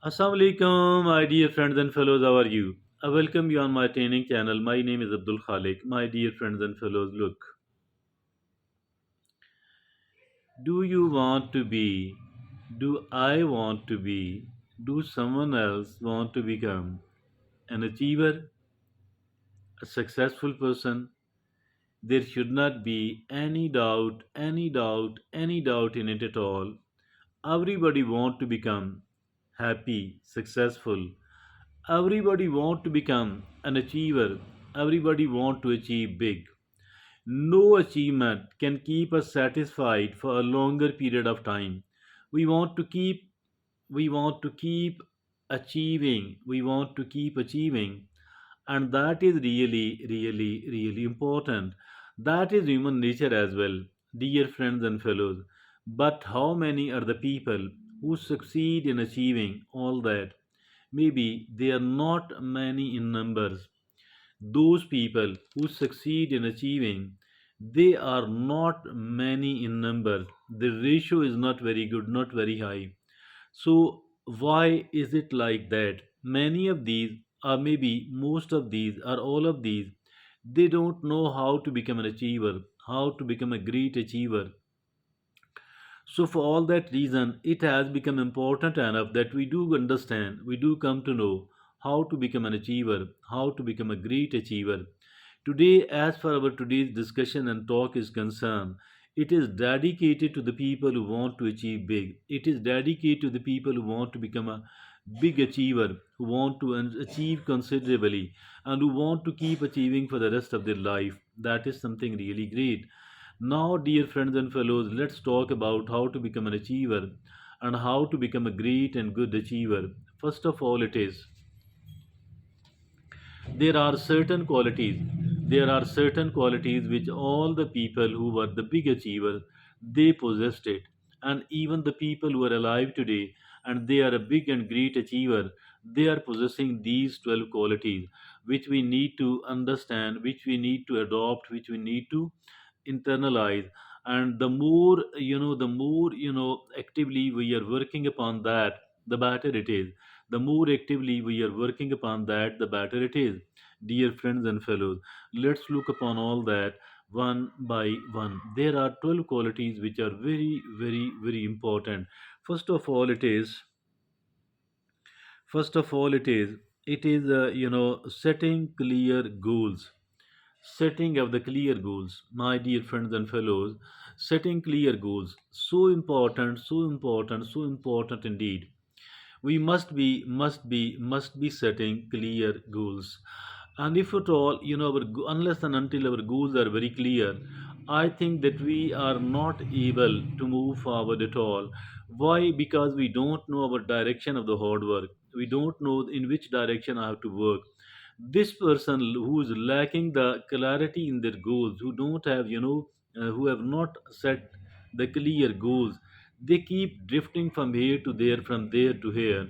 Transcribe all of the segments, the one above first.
Assalamu alaikum, my dear friends and fellows. How are you? I welcome you on my training channel. My name is Abdul Khalik. My dear friends and fellows, look, do you want to be? Do I want to be? Do someone else want to become an achiever, a successful person? There should not be any doubt in it at all. Everybody want to become happy, successful. Everybody want to become an achiever. Everybody want to achieve big. No achievement can keep us satisfied for a longer period of time. We want to keep we want to keep achieving. We want to keep achieving, and that is really important. That is human nature as well, dear friends and fellows. But how many are the people who succeed in achieving all that? Maybe they are not many in numbers. Those people who succeed in achieving, they are not many in numbers. The ratio is not very good, not very high. So why is it like that? Many of these, or maybe most of these, or all of these, they don't know how to become an achiever, how to become a great achiever. So, for all that reason, it has become important enough that we do understand, we do come to know how to become an achiever, how to become a great achiever. Today, as far our today's discussion and talk is concerned, it is dedicated to the people who want to achieve big. It is dedicated to the people who want to become a big achiever, who want to achieve considerably, and who want to keep achieving for the rest of their life. That is something really great. Now, dear friends and fellows, let's talk about how to become an achiever and how to become a great and good achiever. First of all, it is there are certain qualities. There are certain qualities which all the people who were the big achievers they possessed it, and even the people who are alive today and they are a big and great achiever, they are possessing these 12 qualities which we need to understand, which we need to adopt, which we need to internalize. And the more actively we are working upon that, the better it is. The more actively we are working upon that, the better it is. Dear friends and fellows, let's look upon all that one by one. There are 12 qualities which are very important. First of all, it is first of all it is setting clear goals. Setting of the clear goals, my dear friends and fellows, setting clear goals, so important indeed. We must be setting clear goals. And if at all, unless and until our goals are very clear, I think that we are not able to move forward at all. Why? Because we don't know our direction of the hard work. We don't know in which direction I have to work. This person who is lacking the clarity in their goals, who don't have, who have not set the clear goals, they keep drifting from here to there, from there to here,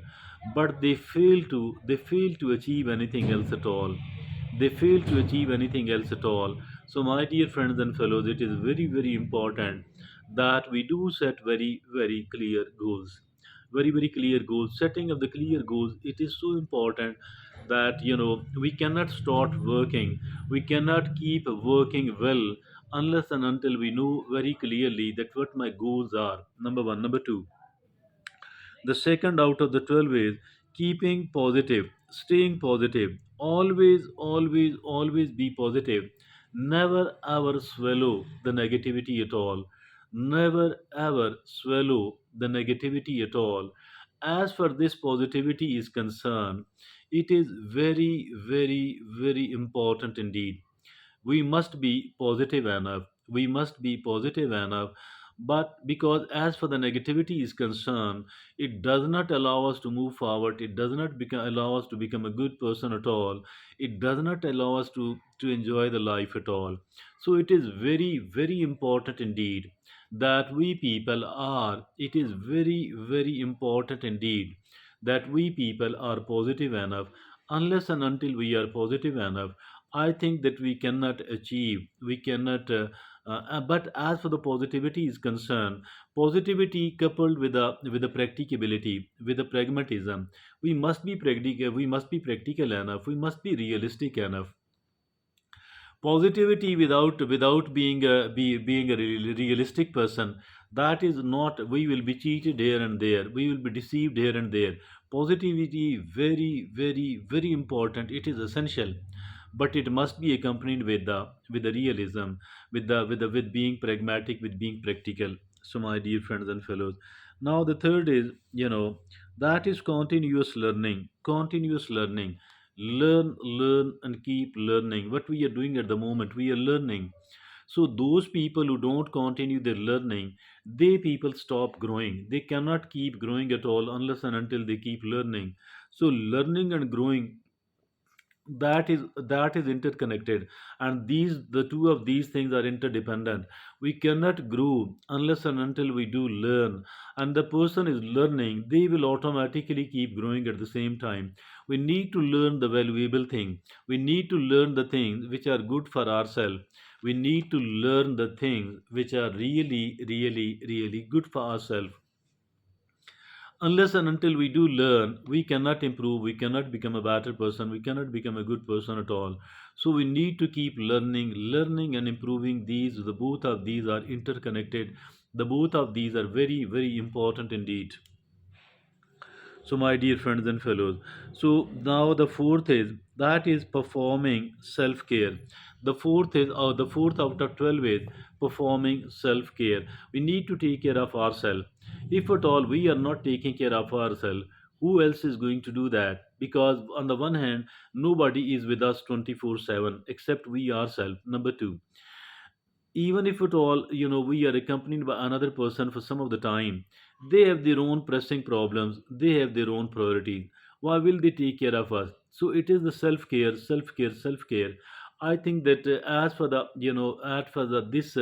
but they fail to achieve anything else at all. They fail to achieve anything else at all. So, my dear friends and fellows, it is very important that we do set very clear goals. Very clear goals. Setting of the clear goals, it is so important that we cannot start working. We cannot keep working well unless and until we know very clearly that what my goals are. Number one. Number two, the second out of the 12 is keeping positive, staying positive. Always be positive. Never ever swallow the negativity at all. Never ever swallow the negativity at all. As far this positivity is concerned, it is very important indeed. We must be positive enough. We must be positive enough. But because as for the negativity is concerned, it does not allow us to move forward. It does not allow us to become a good person at all. It does not allow us to enjoy the life at all. So it is very important indeed that we people are. It is very important indeed that we people are positive enough. Unless and until we are positive enough, I think that we cannot achieve, we cannot But as for the positivity is concerned, positivity coupled with the practicability, with the pragmatism, we must be practical enough, we must be realistic enough. Positivity without being a realistic person, that is not, we will be cheated here and there, we will be deceived here and there. Positivity, very very very important, it is essential, but it must be accompanied with the realism, with being pragmatic, with being practical. So my dear friends and fellows, now the third is, that is continuous learning. Continuous learning. Learn and keep learning. What we are doing at the moment, we are learning. So those people who don't continue their learning, they people stop growing. They cannot keep growing at all unless and until they keep learning. So learning and growing, that is interconnected, and the two of these things are interdependent. We cannot grow unless and until we do learn, and the person is learning, they will automatically keep growing at the same time. We need to learn the valuable thing, we need to learn the things which are good for ourselves, we need to learn the things which are really really really good for ourselves. Unless and until we do learn, we cannot improve, we cannot become a better person, we cannot become a good person at all. So we need to keep learning and improving. The both of these are interconnected, the both of these are very very important indeed. So, my dear friends and fellows, so now the fourth is, that is performing self care. The fourth is, or the fourth out of 12 is performing self care. We need to take care of ourselves. If at all we are not taking care of ourselves, who else is going to do that? Because, on the one hand, nobody is with us 24/7 except we ourselves. Number two, even if at all we are accompanied by another person for some of the time, they have their own pressing problems, they have their own priorities. Why will they take care of us? So it is the self care, self care, self care. I think that as for the as for the this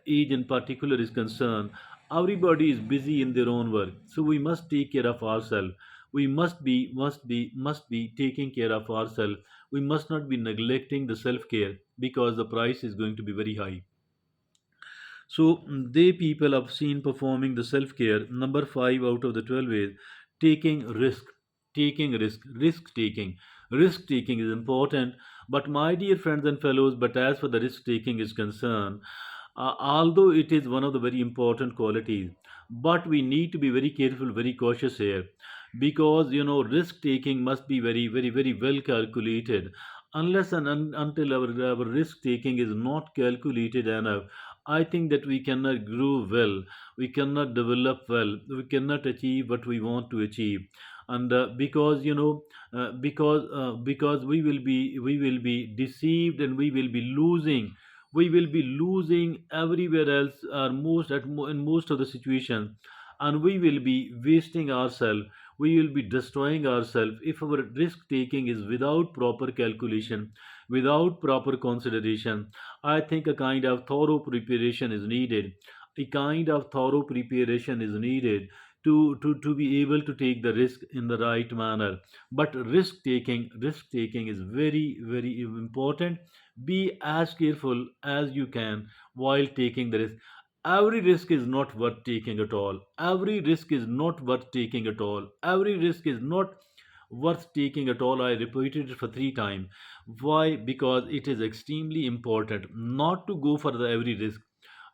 age in particular is concerned, everybody is busy in their own work, so we must take care of ourselves. We must be taking care of ourselves. We must not be neglecting the self care, because the price is going to be very high. So they people have seen performing the self care. Number five out of the 12 is taking risk. Taking risk, risk taking is important. But my dear friends and fellows, but as for the risk taking is concerned, although it is one of the very important qualities, but we need to be very careful, very cautious here, because risk taking must be very very very well calculated. Unless and until our risk taking is not calculated enough, I think that we cannot grow well, we cannot develop well, we cannot achieve what we want to achieve. And because we will be deceived, and we will be losing everywhere else, or in most of the situations, and we will be wasting ourselves, we will be destroying ourselves if our risk taking is without proper calculation, without proper consideration. I think a kind of thorough preparation is needed. A kind of thorough preparation is needed to be able to take the risk in the right manner. But risk taking is very very important. Be as careful as you can while taking the risk. Every risk is not worth taking at all. Every risk is not worth taking at all. Every risk is not worth taking at all. I repeated it for three times. Why? Because it is extremely important not to go for the every risk.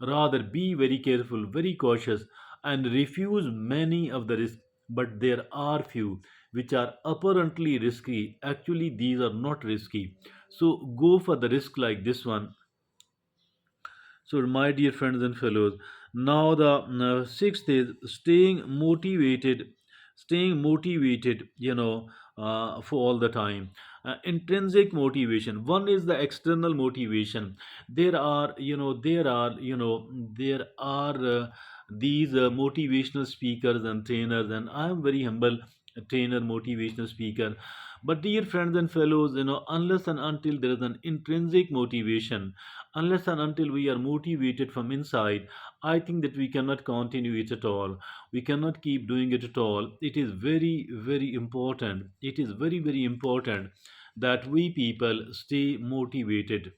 Rather, be very careful, very cautious, and refuse many of the risks. But there are few which are apparently risky. Actually, these are not risky. So go for the risk like this one. So, my dear friends and fellows, now the sixth is staying motivated. Staying motivated, for all the time. Intrinsic motivation. One is the external motivation. There are these motivational speakers and trainers, and I am very humble trainer, motivational speaker. But dear friends and fellows, unless and until there is an intrinsic motivation, unless and until we are motivated from inside, I think that we cannot continue it at all. We cannot keep doing it at all. It is very very important, it is very very important that we people stay motivated.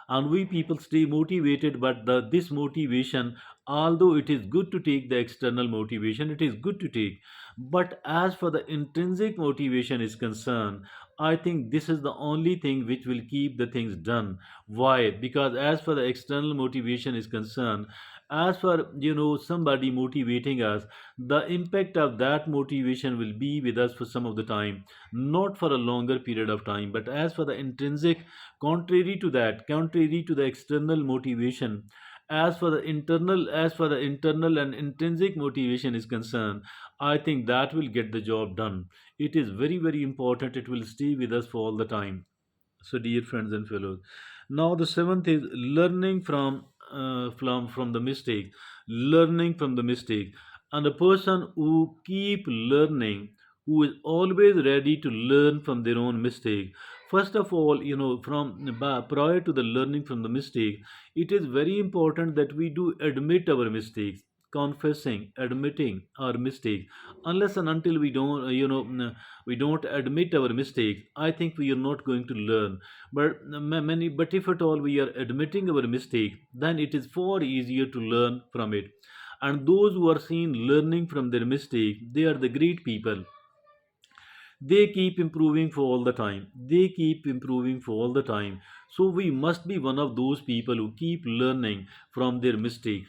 and we people stay motivated. But this motivation, although it is good to take the external motivation, it is good to take, but as for the intrinsic motivation is concerned, I think this is the only thing which will keep the things done. Why? Because as for the external motivation is concerned, as for somebody motivating us, the impact of that motivation will be with us for some of the time, not for a longer period of time. But as for the intrinsic, contrary to that, contrary to the external motivation, as for the internal and intrinsic motivation is concerned, I think that will get the job done. It is very, very important. It will stay with us for all the time. So, dear friends and fellows, now the seventh is learning from the mistake, learning from the mistake, and a person who keep learning, who is always ready to learn from their own mistake. First of all, prior to the learning from the mistake, it is very important that we do admit our mistakes, confessing, admitting our mistake. Unless and until we don't, we don't admit our mistakes, I think we are not going to learn. But if at all we are admitting our mistake, then it is far easier to learn from it. And those who are seen learning from their mistake, they are the great people. They keep improving for all the time, they keep improving for all the time. So we must be one of those people who keep learning from their mistakes.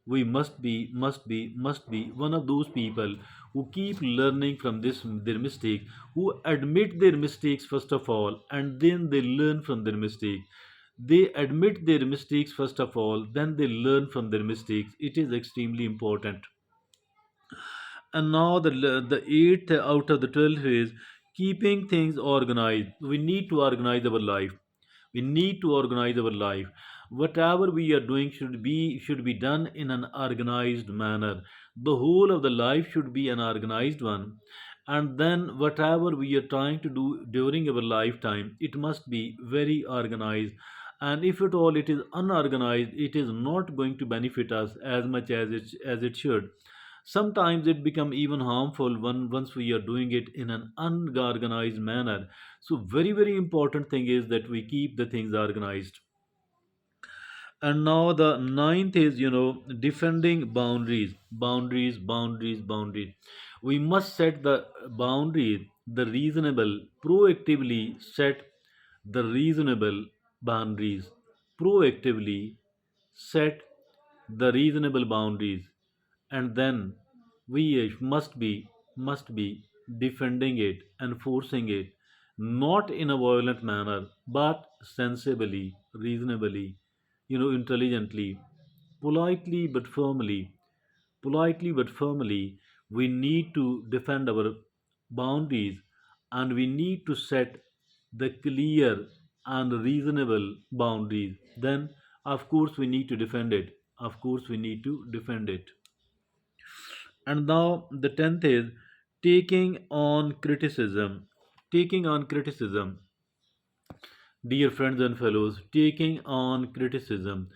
We must be one of those people who keep learning from this their mistake, who admit their mistakes first of all, and then they learn from their mistake. They admit their mistakes first of all, then they learn from their mistakes. It is extremely important. And now the eighth out of the 12 is keeping things organized. We need to organize our life. We need to organize our life. Whatever we are doing should be done in an organized manner. The whole of the life should be an organized one. And then whatever we are trying to do during our lifetime, it must be very organized. And if at all it is unorganized, it is not going to benefit us as much as it should. Sometimes it become even harmful once we are doing it in an unorganized manner. So very, very important thing is that we keep the things organized. And now the ninth is, defending boundaries, boundaries. We must set the boundaries, the reasonable, proactively set the reasonable boundaries, proactively set the reasonable boundaries. And then we must be defending it, enforcing it, not in a violent manner, but sensibly, reasonably, intelligently, politely but firmly. Politely but firmly, we need to defend our boundaries, and we need to set the clear and reasonable boundaries. Then of course we need to defend it, of course we need to defend it. And now the 10th is taking on criticism. Taking on criticism. Dear friends and fellows, taking on criticism.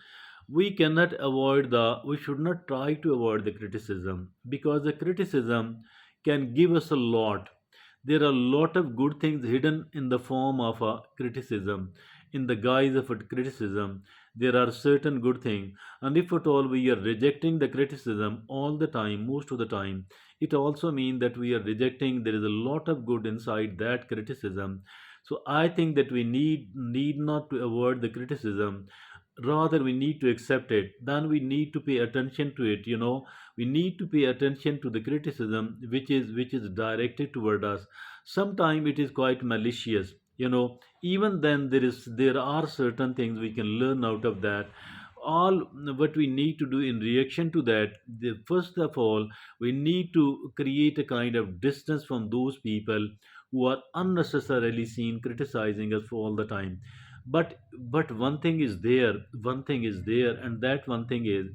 We should not try to avoid the criticism, because the criticism can give us a lot. There are a lot of good things hidden in the form of a criticism, in the guise of a criticism. There are certain good things, and if at all we are rejecting the criticism all the time, most of the time, it also means that we are rejecting there is a lot of good inside that criticism. So I think that we need not to avoid the criticism, rather we need to accept it. Then we need to pay attention to it. We need to pay attention to the criticism which is directed toward us. Sometimes it is quite malicious. Even then there are certain things we can learn out of that. All what we need to do in reaction to that, first of all, we need to create a kind of distance from those people who are unnecessarily seen criticizing us for all the time. But one thing is there, and that one thing is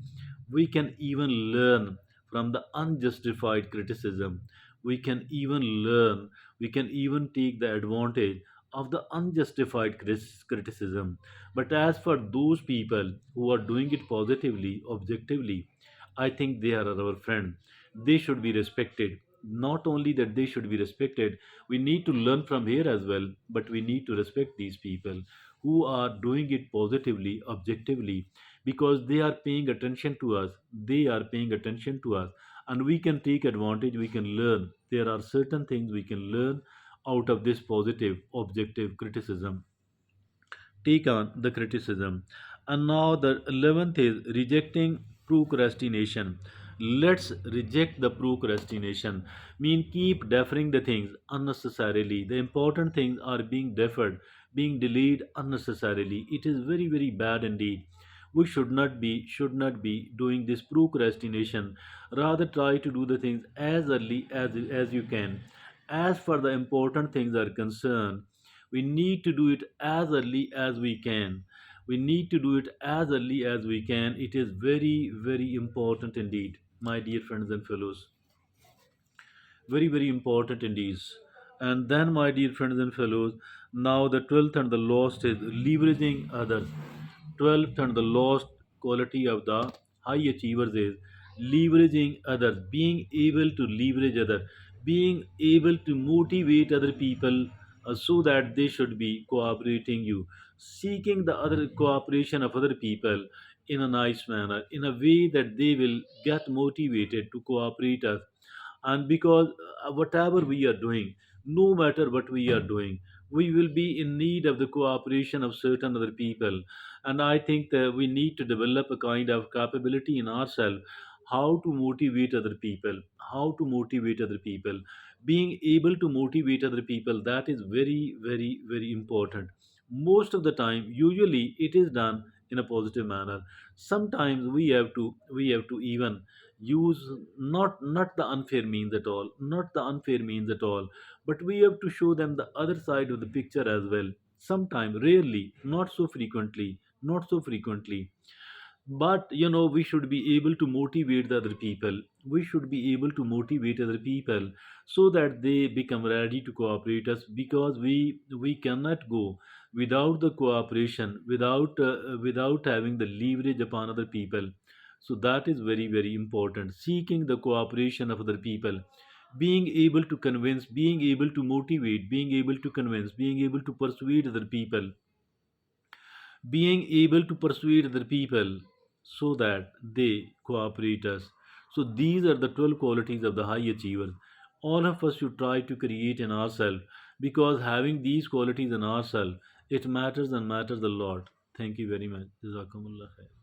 we can even learn from the unjustified criticism. We can even learn, we can even take the advantage of the unjustified criticism. But as for those people who are doing it positively, objectively, I think they are our friend. They should be respected. Not only that they should be respected, we need to learn from here as well, but we need to respect these people who are doing it positively, objectively, because they are paying attention to us. They are paying attention to us, and we can take advantage, we can learn. There are certain things we can learn out of this positive, objective criticism. Take on the criticism. And now the 11th is rejecting procrastination. Let's reject the procrastination. Mean keep deferring the things unnecessarily. The important things are being deferred, being delayed unnecessarily. It is very, very bad indeed. We should not be doing this procrastination. Rather try to do the things as early as you can. As far the important things are concerned, we need to do it as early as we can. We need to do it as early as we can. It is very, very important indeed, my dear friends and fellows. Very, very important indeed. And then, my dear friends and fellows, now the 12th and the last is leveraging others. 12th and the last quality of the high achievers is leveraging others, being able to leverage others, being able to motivate other people so that they should be cooperating you, seeking the other cooperation of other people in a nice manner, in a way that they will get motivated to cooperate us. And because whatever we are doing, no matter what we are doing, we will be in need of the cooperation of certain other people. And I think that we need to develop a kind of capability in ourselves, how to motivate other people, how to motivate other people. Being able to motivate other people, that is very, very, very important. Most of the time, usually it is done in a positive manner. Sometimes we have to even use not the unfair means at all, not the unfair means at all, but we have to show them the other side of the picture as well. Sometime, rarely, not so frequently, not so frequently. But we should be able to motivate the other people. We should be able to motivate other people so that they become ready to cooperate us, because we cannot go without the cooperation, without having the leverage upon other people. So that is very, very important, seeking the cooperation of other people, being able to convince, being able to motivate, being able to convince, being able to persuade other people, being able to persuade other people so that they cooperate us. So these are the 12 qualities of the high achievers. All of us should try to create in ourselves, because having these qualities in ourselves, it matters and matters a lot. Thank you very much. Jazakumullah khair.